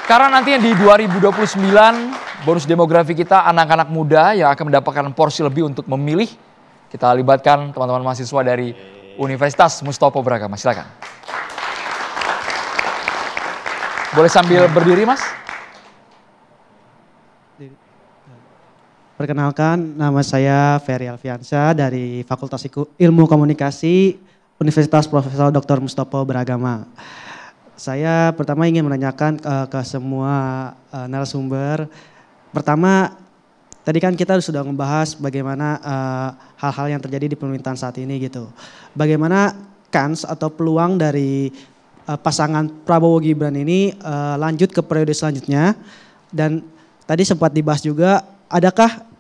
Karena nantinya di 2029 bonus demografi kita anak-anak muda yang akan mendapatkan porsi lebih untuk memilih. Kita libatkan teman-teman mahasiswa dari Universitas Mustopo Beragama. Silakan. Boleh sambil berdiri, Mas? Perkenalkan, nama saya Ferry Alfiansyah dari Fakultas Ilmu Komunikasi Universitas Profesor Dr. Mustopo Beragama. Saya pertama ingin menanyakan ke semua narasumber. Pertama, tadi kan kita sudah membahas bagaimana hal-hal yang terjadi di pemerintahan saat ini gitu. Bagaimana kans atau peluang dari pasangan Prabowo Gibran ini lanjut ke periode selanjutnya. Dan tadi sempat dibahas juga, adakah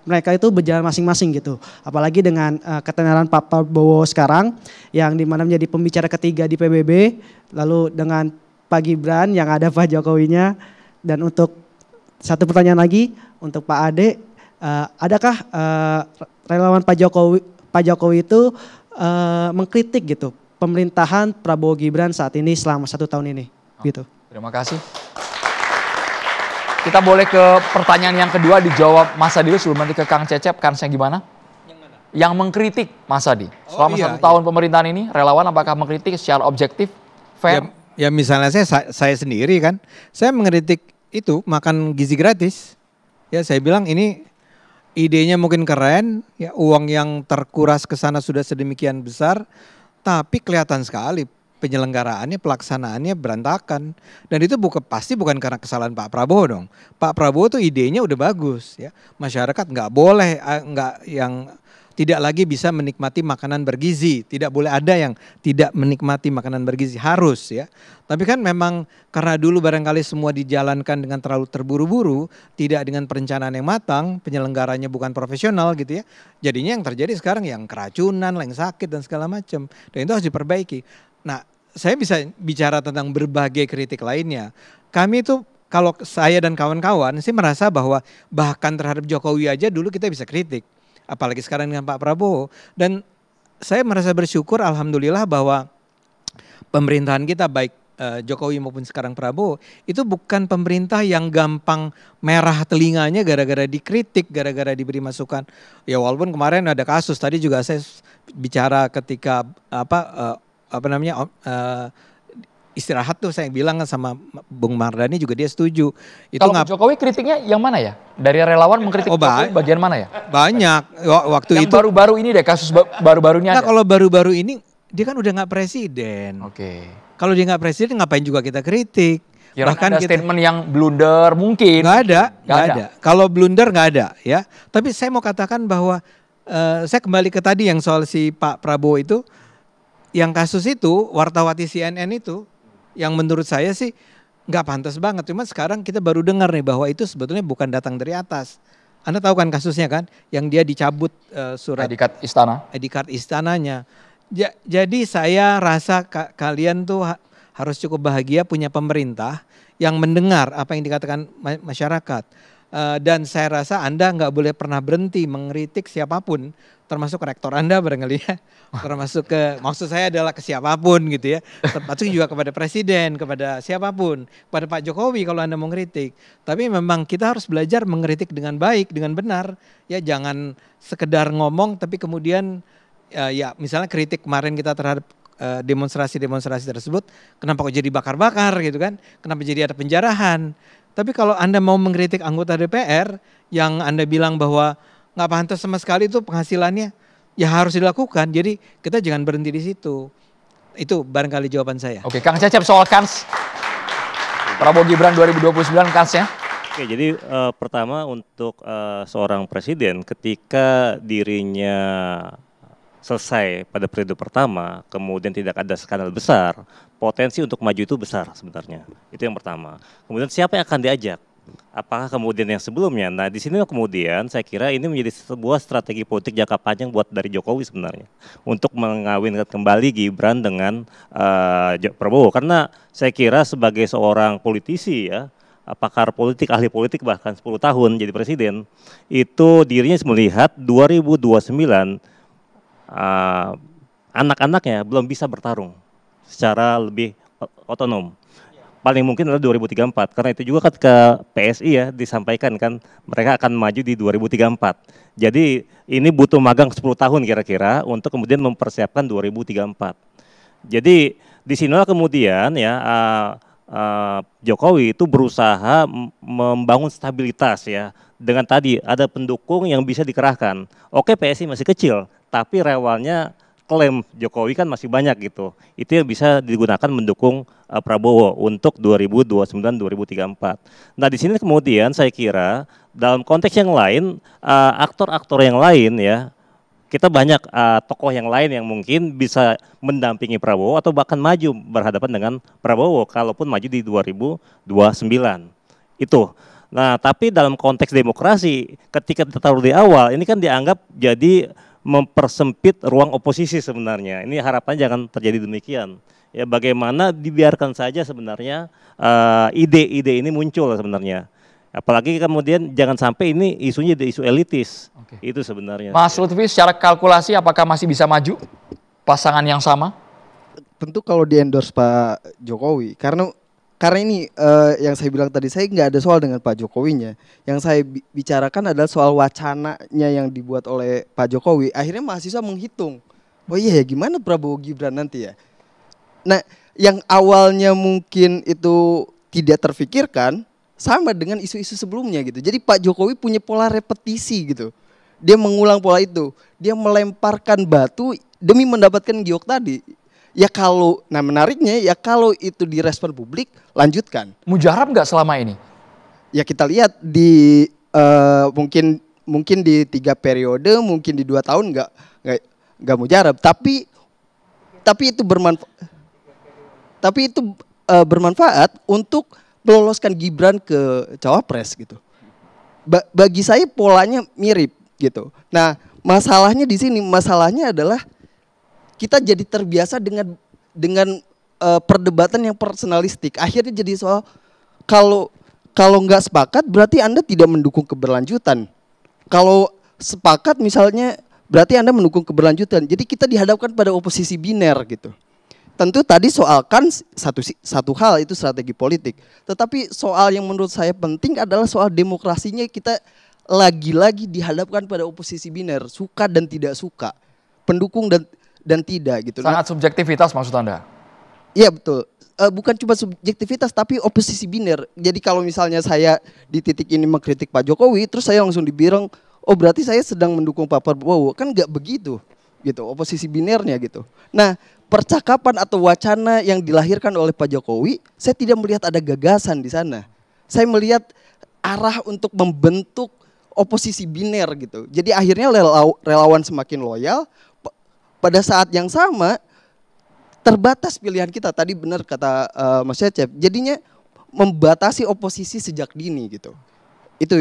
mereka itu berjalan masing-masing gitu. Apalagi dengan ketenaran Pak Prabowo sekarang yang dimana menjadi pembicara ketiga di PBB. Lalu dengan Pak Gibran yang ada Pak Jokowinya. Dan untuk satu pertanyaan lagi untuk Pak Ade. Adakah relawan Pak Jokowi itu mengkritik gitu pemerintahan Prabowo Gibran saat ini selama 1 tahun ini gitu. Terima kasih. Kita boleh ke pertanyaan yang kedua dijawab Mas Adi dulu sebelum nanti ke Kang Cecep. Kansnya gimana? Yang mana? Yang mengkritik Mas Adi. Selama 1 tahun pemerintahan ini, relawan apakah mengkritik secara objektif, fair? Ya misalnya saya sendiri kan, saya mengkritik itu makan gizi gratis. Ya saya bilang ini idenya mungkin keren, ya uang yang terkuras ke sana sudah sedemikian besar, tapi kelihatan sekali penyelenggaraannya, pelaksanaannya berantakan. Dan itu pasti bukan karena kesalahan Pak Prabowo dong. Pak Prabowo tuh idenya udah bagus ya. Masyarakat nggak boleh tidak lagi bisa menikmati makanan bergizi. Tidak boleh ada yang tidak menikmati makanan bergizi, harus ya. Tapi kan memang karena dulu barangkali semua dijalankan dengan terlalu terburu-buru, tidak dengan perencanaan yang matang, penyelenggaranya bukan profesional gitu ya. Jadinya yang terjadi sekarang yang keracunan, yang sakit dan segala macam. Dan itu harus diperbaiki. Nah, saya bisa bicara tentang berbagai kritik lainnya. Kami itu kalau saya dan kawan-kawan sih merasa bahwa bahkan terhadap Jokowi aja dulu kita bisa kritik. Apalagi sekarang dengan Pak Prabowo. Dan saya merasa bersyukur alhamdulillah bahwa pemerintahan kita baik Jokowi maupun sekarang Prabowo itu bukan pemerintah yang gampang merah telinganya gara-gara dikritik, gara-gara diberi masukan. Ya walaupun kemarin ada kasus, tadi juga saya bicara ketika istirahat tuh saya bilang sama Bung Mardhani juga dia setuju. Itu kalau Jokowi kritiknya yang mana ya? Dari relawan mengkritik Jokowi bagian mana ya? Banyak waktu yang itu. Yang baru-baru ini deh, kasus baru-barunya. Nah kalau baru-baru ini dia kan udah nggak presiden. Oke. Kalau dia nggak presiden ngapain juga kita kritik? Bahkan ada statement yang blunder mungkin. Nggak ada. Kalau blunder nggak ada ya. Tapi saya mau katakan bahwa saya kembali ke tadi yang soal si Pak Prabowo itu. Yang kasus itu, wartawati CNN itu, yang menurut saya sih nggak pantas banget. Cuma sekarang kita baru dengar nih bahwa itu sebetulnya bukan datang dari atas. Anda tahu kan kasusnya kan, yang dia dicabut surat ID card istana. ID card istananya. Jadi saya rasa kalian tuh harus cukup bahagia punya pemerintah yang mendengar apa yang dikatakan masyarakat. Dan saya rasa Anda nggak boleh pernah berhenti mengkritik siapapun, termasuk rektor Anda barangkali ya. Termasuk maksud saya adalah ke siapapun gitu ya. Termasuk juga kepada presiden, kepada siapapun. Kepada Pak Jokowi kalau Anda mau kritik. Tapi memang kita harus belajar mengkritik dengan baik, dengan benar. Ya jangan sekedar ngomong tapi kemudian ya misalnya kritik kemarin kita terhadap demonstrasi-demonstrasi tersebut. Kenapa kok jadi bakar-bakar gitu kan. Kenapa jadi ada penjarahan. Tapi kalau Anda mau mengkritik anggota DPR yang Anda bilang bahwa nggak pantas sama sekali itu penghasilannya, ya harus dilakukan. Jadi kita jangan berhenti di situ. Itu barangkali jawaban saya. Oke, Kang Cecep soal kans Prabowo Gibran 2029 kansnya. Oke, jadi pertama untuk seorang presiden ketika dirinya selesai pada periode pertama, kemudian tidak ada skandal besar, potensi untuk maju itu besar sebenarnya. Itu yang pertama. Kemudian siapa yang akan diajak? Apakah kemudian yang sebelumnya? Nah di sini kemudian saya kira ini menjadi sebuah strategi politik jangka panjang buat dari Jokowi sebenarnya. Untuk mengawinkan kembali Gibran dengan Prabowo. Karena saya kira sebagai seorang politisi ya, pakar politik, ahli politik bahkan 10 tahun jadi presiden, itu dirinya melihat 2029 anak-anaknya belum bisa bertarung secara lebih otonom. paling mungkin adalah 2034. Karena itu juga ketika PSI ya disampaikan kan mereka akan maju di 2034. Jadi ini butuh magang 10 tahun kira-kira untuk kemudian mempersiapkan 2034. Jadi di sinilah kemudian ya Jokowi itu berusaha membangun stabilitas ya. Dengan tadi ada pendukung yang bisa dikerahkan. Oke, PSI masih kecil, tapi rewalnya klaim Jokowi kan masih banyak gitu. Itu yang bisa digunakan mendukung Prabowo untuk 2029-2034. Nah di sini kemudian saya kira dalam konteks yang lain, aktor-aktor yang lain ya, kita banyak tokoh yang lain yang mungkin bisa mendampingi Prabowo atau bahkan maju berhadapan dengan Prabowo kalaupun maju di 2029. Itu. Nah tapi dalam konteks demokrasi ketika kita taruh di awal, ini kan dianggap jadi mempersempit ruang oposisi sebenarnya. Ini harapannya jangan terjadi demikian. Ya bagaimana dibiarkan saja sebenarnya ide-ide ini muncul sebenarnya. Apalagi kemudian jangan sampai ini isunya jadi isu elitis. Oke. Itu sebenarnya. Mas Lutfi secara kalkulasi apakah masih bisa maju pasangan yang sama? Tentu kalau di endorse Pak Jokowi karena ini yang saya bilang tadi, saya nggak ada soal dengan Pak Jokowinya. Yang saya bicarakan adalah soal wacananya yang dibuat oleh Pak Jokowi. Akhirnya mahasiswa menghitung, oh iya ya gimana Prabowo Gibran nanti ya. Nah yang awalnya mungkin itu tidak terfikirkan sama dengan isu-isu sebelumnya gitu. Jadi Pak Jokowi punya pola repetisi gitu. Dia mengulang pola itu. Dia melemparkan batu demi mendapatkan giok tadi. Ya kalau, nah menariknya ya kalau itu direspon publik, lanjutkan. Mujarab nggak selama ini? Ya kita lihat di mungkin di 3 periode, mungkin di 2 tahun nggak mujarab. Tapi itu bermanfaat untuk meloloskan Gibran ke cawapres gitu. Bagi saya polanya mirip gitu. Nah masalahnya di sini, masalahnya adalah kita jadi terbiasa dengan perdebatan yang personalistik. Akhirnya jadi soal kalau nggak sepakat berarti Anda tidak mendukung keberlanjutan. Kalau sepakat misalnya berarti Anda mendukung keberlanjutan. Jadi kita dihadapkan pada oposisi biner gitu. Tentu tadi soal kan satu hal itu strategi politik. Tetapi soal yang menurut saya penting adalah soal demokrasinya, kita lagi-lagi dihadapkan pada oposisi biner, suka dan tidak suka, pendukung dan tidak gitu. Sangat subjektivitas maksud Anda? Iya betul. Bukan cuma subjektivitas tapi oposisi biner. Jadi kalau misalnya saya di titik ini mengkritik Pak Jokowi, terus saya langsung dibilang, oh berarti saya sedang mendukung Pak Prabowo. Kan nggak begitu, gitu. Oposisi binernya gitu. Nah percakapan atau wacana yang dilahirkan oleh Pak Jokowi, saya tidak melihat ada gagasan di sana. Saya melihat arah untuk membentuk oposisi biner gitu. Jadi akhirnya relawan semakin loyal. Pada saat yang sama terbatas pilihan kita, tadi benar kata Mas Cecep, jadinya membatasi oposisi sejak dini gitu. Itu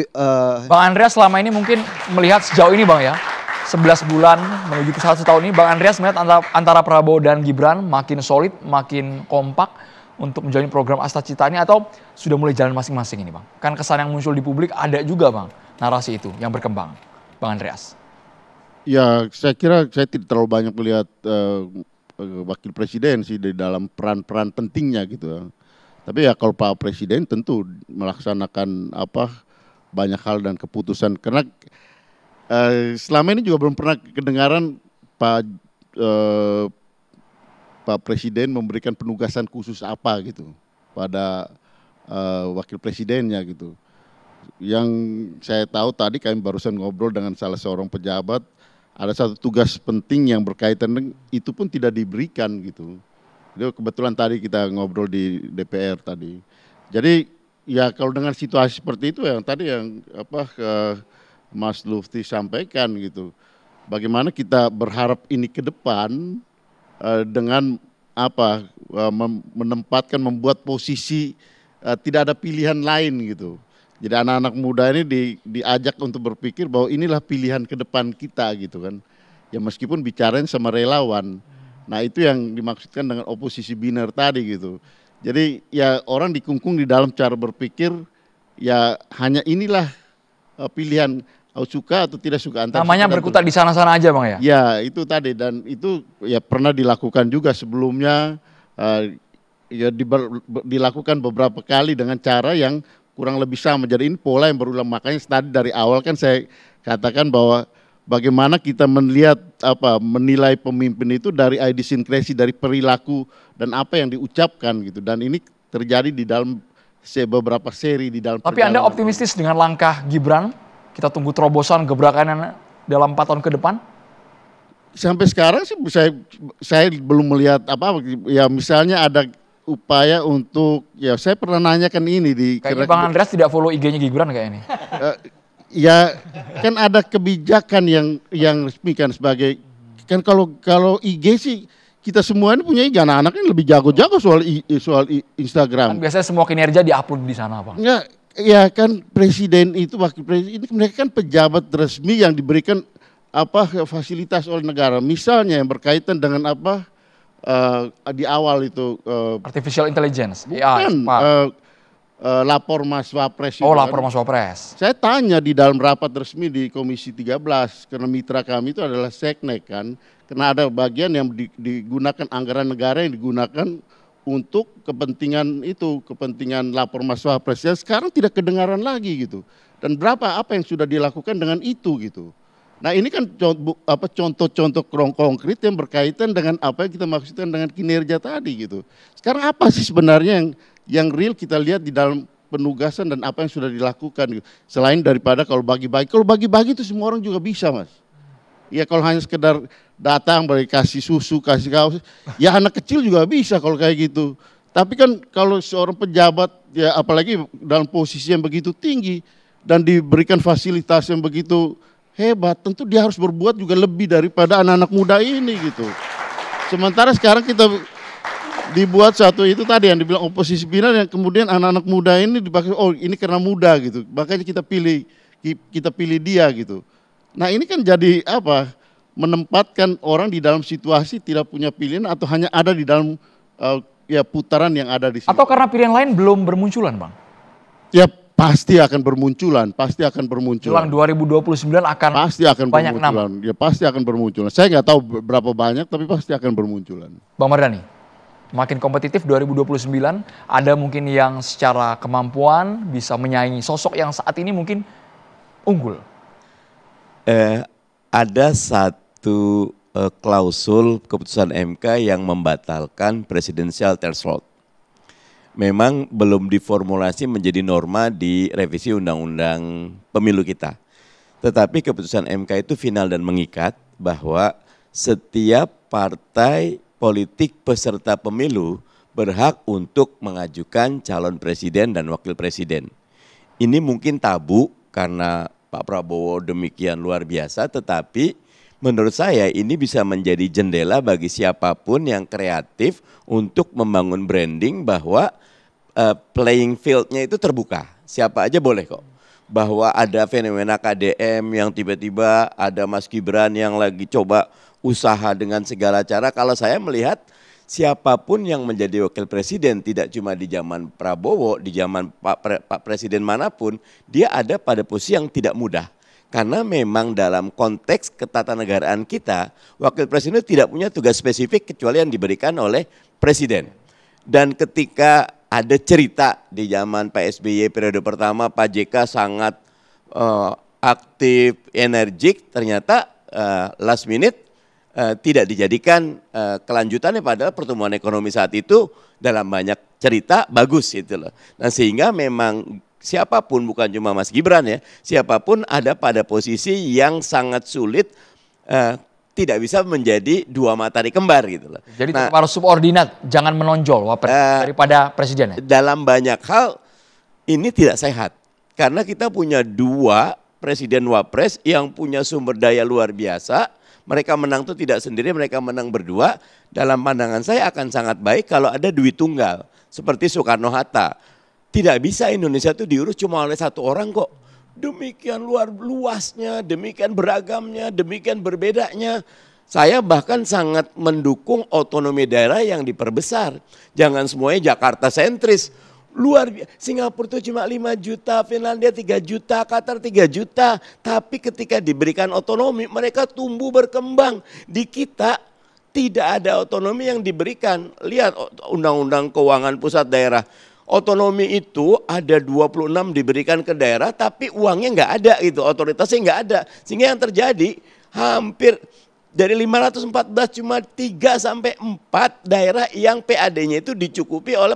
Bang Andreas selama ini mungkin melihat sejauh ini Bang ya, 11 bulan menuju ke 1 tahun ini, Bang Andreas melihat antara Prabowo dan Gibran makin solid, makin kompak untuk menjalani program Asta Cita ini, atau sudah mulai jalan masing-masing ini Bang? Kan kesan yang muncul di publik ada juga Bang, narasi itu yang berkembang. Bang Andreas. Ya, saya kira saya tidak terlalu banyak melihat wakil presiden sih di dalam peran-peran pentingnya gitu. Tapi ya kalau Pak Presiden tentu melaksanakan banyak hal dan keputusan, karena selama ini juga belum pernah kedengaran Pak Presiden memberikan penugasan khusus apa gitu pada wakil presidennya gitu. Yang saya tahu tadi kami barusan ngobrol dengan salah seorang pejabat, ada satu tugas penting yang berkaitan dengan itu pun tidak diberikan gitu. Jadi kebetulan tadi kita ngobrol di DPR tadi. Jadi ya kalau dengan situasi seperti itu yang tadi yang Mas Lutfi sampaikan gitu. Bagaimana kita berharap ini ke depan dengan menempatkan, membuat posisi tidak ada pilihan lain gitu. Jadi anak-anak muda ini diajak untuk berpikir bahwa inilah pilihan ke depan kita gitu kan. Ya meskipun bicarain sama relawan. Nah itu yang dimaksudkan dengan oposisi biner tadi gitu. Jadi ya orang dikungkung di dalam cara berpikir, ya hanya inilah pilihan, suka atau tidak suka. Namanya berkutat di sana-sana aja Bang ya? Ya itu tadi, dan itu ya pernah dilakukan juga sebelumnya ya dilakukan beberapa kali dengan cara yang kurang lebih sama. Jadi ini pola yang berulang. Makanya tadi dari awal kan saya katakan bahwa bagaimana kita menilai pemimpin itu dari idiosinkrasi, dari perilaku dan apa yang diucapkan gitu. Dan ini terjadi di dalam beberapa seri di dalam. Tapi Anda optimistis dengan langkah Gibran? Kita tunggu terobosan gebrakan dalam 4 tahun ke depan? Sampai sekarang sih saya belum melihat ya misalnya ada upaya untuk, ya saya pernah nanyakan ini di. Kayaknya Bang Andreas tidak follow IG-nya Gibran kayak ini. Ya kan ada kebijakan yang resmi kan sebagai, kan kalau IG sih kita semua ini punya IG, anak-anak ini lebih jago-jago soal Instagram. Kan biasanya semua kinerja diupload di sana, Bang. Enggak, ya kan presiden itu, wakil presiden ini mereka kan pejabat resmi yang diberikan fasilitas oleh negara. Misalnya yang berkaitan dengan di awal itu Artificial Intelligence, bukan AI, lapor Mas Wapres. Oh, lapor Mas Wapres. Saya tanya di dalam rapat resmi di Komisi 13, karena mitra kami itu adalah Seknek kan, karena ada bagian yang digunakan anggaran negara yang digunakan untuk kepentingan lapor Mas Wapres. Ya sekarang tidak kedengaran lagi gitu. Dan apa yang sudah dilakukan dengan itu gitu. Nah ini kan contoh-contoh konkret yang berkaitan dengan apa yang kita maksudkan dengan kinerja tadi gitu. Sekarang apa sih sebenarnya yang real kita lihat di dalam penugasan dan apa yang sudah dilakukan gitu. Selain daripada kalau bagi-bagi itu semua orang juga bisa, Mas. Ya kalau hanya sekedar datang kasih susu, kasih kaos, ya anak kecil juga bisa kalau kayak gitu. Tapi kan kalau seorang pejabat, ya apalagi dalam posisi yang begitu tinggi dan diberikan fasilitas yang begitu hebat, tentu dia harus berbuat juga lebih daripada anak-anak muda ini gitu. Sementara sekarang kita dibuat satu itu tadi yang dibilang oposisi final, yang kemudian anak-anak muda ini dipakai, oh ini karena muda gitu, makanya kita pilih dia gitu. Nah ini kan jadi menempatkan orang di dalam situasi tidak punya pilihan atau hanya ada di dalam putaran yang ada di situ. Atau karena pilihan lain belum bermunculan, Bang? Ya pasti akan bermunculan. Jelang 2029 akan pasti akan banyak bermunculan. nama. Ya pasti akan bermunculan. Saya nggak tahu berapa banyak, tapi pasti akan bermunculan. Bang Mardhani, makin kompetitif 2029, ada mungkin yang secara kemampuan bisa menyaingi sosok yang saat ini mungkin unggul. Ada satu klausul keputusan MK yang membatalkan presidensial threshold. Memang belum diformulasi menjadi norma di revisi undang-undang pemilu kita. Tetapi keputusan MK itu final dan mengikat bahwa setiap partai politik peserta pemilu berhak untuk mengajukan calon presiden dan wakil presiden. Ini mungkin tabu karena Pak Prabowo demikian luar biasa, tetapi menurut saya ini bisa menjadi jendela bagi siapapun yang kreatif untuk membangun branding bahwa playing field-nya itu terbuka. Siapa aja boleh kok. Bahwa ada fenomena KDM yang tiba-tiba ada Mas Gibran yang lagi coba usaha dengan segala cara. Kalau saya melihat siapapun yang menjadi wakil presiden, tidak cuma di zaman Prabowo, di zaman Pak Presiden manapun, dia ada pada posisi yang tidak mudah. Karena memang dalam konteks ketatanegaraan kita, wakil presiden itu tidak punya tugas spesifik kecuali yang diberikan oleh presiden. Dan ketika ada cerita di zaman Pak SBY periode pertama, Pak JK sangat aktif, energik, ternyata last minute tidak dijadikan kelanjutannya, padahal pertumbuhan ekonomi saat itu dalam banyak cerita bagus gitu loh. Nah sehingga memang siapapun, bukan cuma Mas Gibran ya, siapapun ada pada posisi yang sangat sulit, tidak bisa menjadi dua matahari kembar gitu loh. Jadi harus subordinat, jangan menonjol daripada presiden ya? Dalam banyak hal ini tidak sehat. Karena kita punya dua presiden wapres yang punya sumber daya luar biasa. Mereka menang itu tidak sendiri, mereka menang berdua. Dalam pandangan saya akan sangat baik kalau ada duit tunggal. Seperti Soekarno-Hatta. Tidak bisa Indonesia itu diurus cuma oleh satu orang kok. Demikian luasnya, demikian beragamnya, demikian berbedanya. Saya bahkan sangat mendukung otonomi daerah yang diperbesar. Jangan semuanya Jakarta sentris. Luar biasa. Singapura itu cuma 5 juta, Finlandia 3 juta, Qatar 3 juta. Tapi ketika diberikan otonomi mereka tumbuh berkembang. Di kita tidak ada otonomi yang diberikan. Lihat Undang-Undang Keuangan Pusat Daerah. Otonomi itu ada 26 diberikan ke daerah tapi uangnya nggak ada gitu, otoritasnya nggak ada. Sehingga yang terjadi hampir dari 514 cuma 3 sampai 4 daerah yang PAD-nya itu dicukupi oleh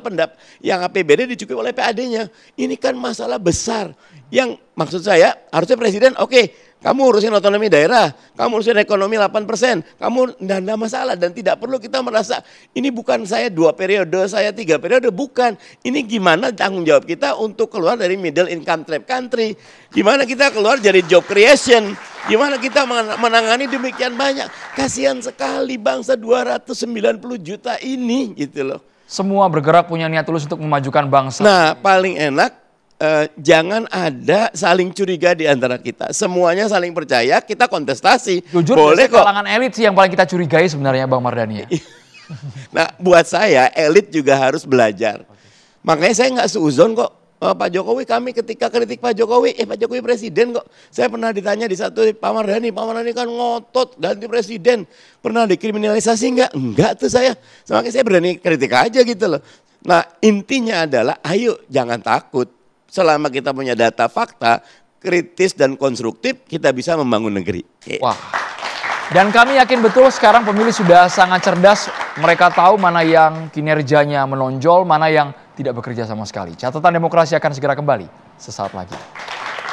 yang APBD dicukupi oleh PAD-nya. Ini kan masalah besar. Yang maksud saya harusnya presiden oke, kamu urusin otonomi daerah, kamu urusin ekonomi 8%, kamu tidak ada masalah dan tidak perlu kita merasa ini bukan saya 2 periode, saya 3 periode, bukan. Ini gimana tanggung jawab kita untuk keluar dari middle income trap country, gimana kita keluar dari job creation, gimana kita menangani demikian banyak. Kasihan sekali bangsa 290 juta ini gitu loh. Semua bergerak punya niat tulus untuk memajukan bangsa. Nah paling enak jangan ada saling curiga di antara kita. Semuanya saling percaya, kita kontestasi. Jujur, boleh kok. kalangan elit sih yang paling kita curigai sebenarnya Bang Mardhani ya. Nah buat saya elit juga harus belajar. Makanya saya nggak seuzon kok Pak Jokowi, kami ketika kritik Pak Jokowi, Pak Jokowi presiden kok. Saya pernah ditanya di satu Pak Mardhani kan ngotot ganti presiden. Pernah dikriminalisasi enggak? Enggak tuh saya. Makanya saya berani kritik aja gitu loh. Nah intinya adalah ayo jangan takut. Selama kita punya data fakta, kritis dan konstruktif, kita bisa membangun negeri. Wah. Dan kami yakin betul sekarang pemilih sudah sangat cerdas. Mereka tahu mana yang kinerjanya menonjol, mana yang tidak bekerja sama sekali. Catatan Demokrasi akan segera kembali sesaat lagi.